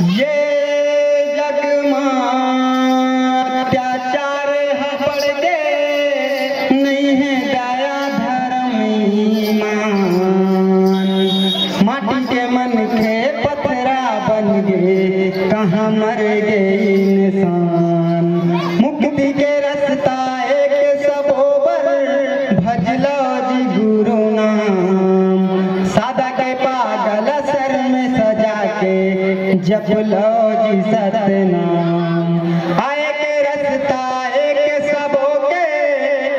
ये जग अत्याचार पड़ गए, नहीं है दया धर्म ईमान। माटी के मन के पत्थरा बन गए, कहाँ मर गए इंसान। मुक्ति के रास्ता एक सबोबर, भजलो जी गुरु नाम। सादा के पागल सर में सजा के, जप लो जी सतनाम। आए के रास्ता एक सबो के,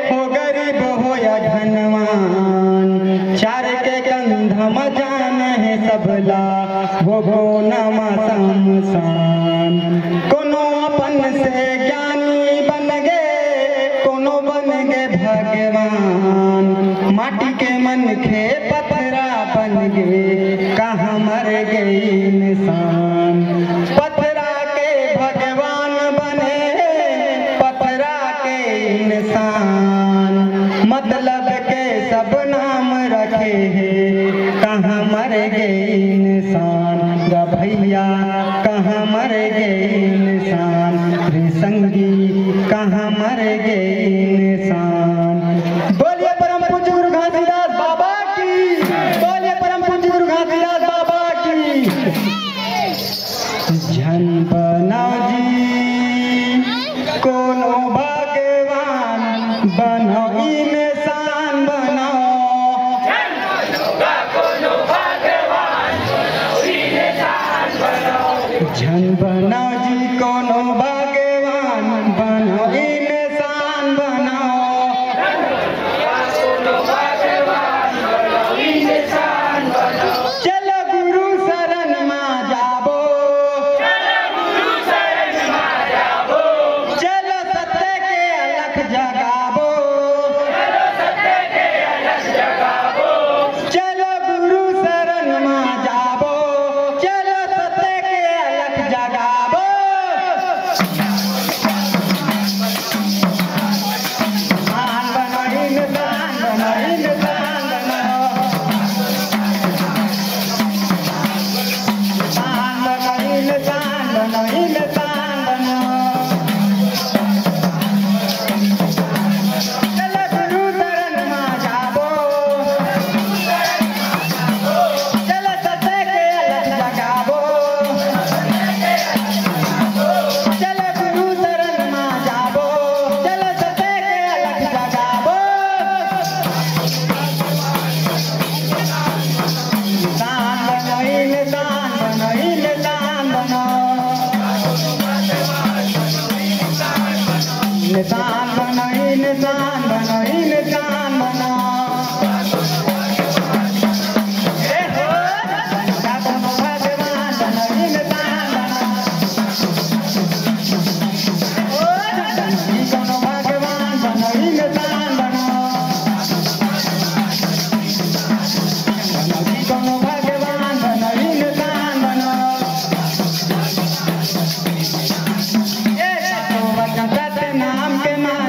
हो गरीब हो या धनवान। चार के कंधम जान है सबला, वो नमा शमशान। कोनो अपन से ज्ञानी बन गए, कोनो बन गए भगवान। माटी के मन के पत्थरा बन गए, कहाँ मर गए इंसान। पत्थरा के भगवान बने, पत्थरा के इंसान। मतलब के सब नाम रखे हैं, कहाँ मर गए इंसान। गा भैया कहाँ मर गए इंसान, रे संगी कहाँ मर गए इंसान। बोलिए परम पूज्य गुरु घासीदास बाबा की, बोलिए परम पूज्य गुरु घासीदास बाबा की। जन बनाओ जी कोनो भगवान, बनो इंसान बनाओ। जन बनाओ जी कोनो भगवान, बनो इंसान बनाओ। चलो गुरु शरण में जाबो, चलो सत्य के अलख जगाबो। चलो गुरु शरण में जाबो, चलो सत्य के अलख जगाबो। इंसान बनो, इंसान बनो, इंसान बनो। इंसान बनो, इंसान बनो, इंसान बनो। चलो गुरु शरण में जाबो, चलो सत्य के अलख जगाबो। चलो गुरु शरण में जाबो, चलो सत्य के अलख जगाबो। इंसान बनो, इंसान बनो, इंसान बनो। इंसान बनो, इंसान बनो, इंसान बनो। ए हो जब भगवान बनो, इंसान बनो। ओ जी कोनो भगवान बनो, इंसान बनो। जी कोनो भगवान बनो, इंसान बनो। ए तो वचन सत नाम के मान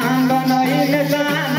इंसान बनो इंसान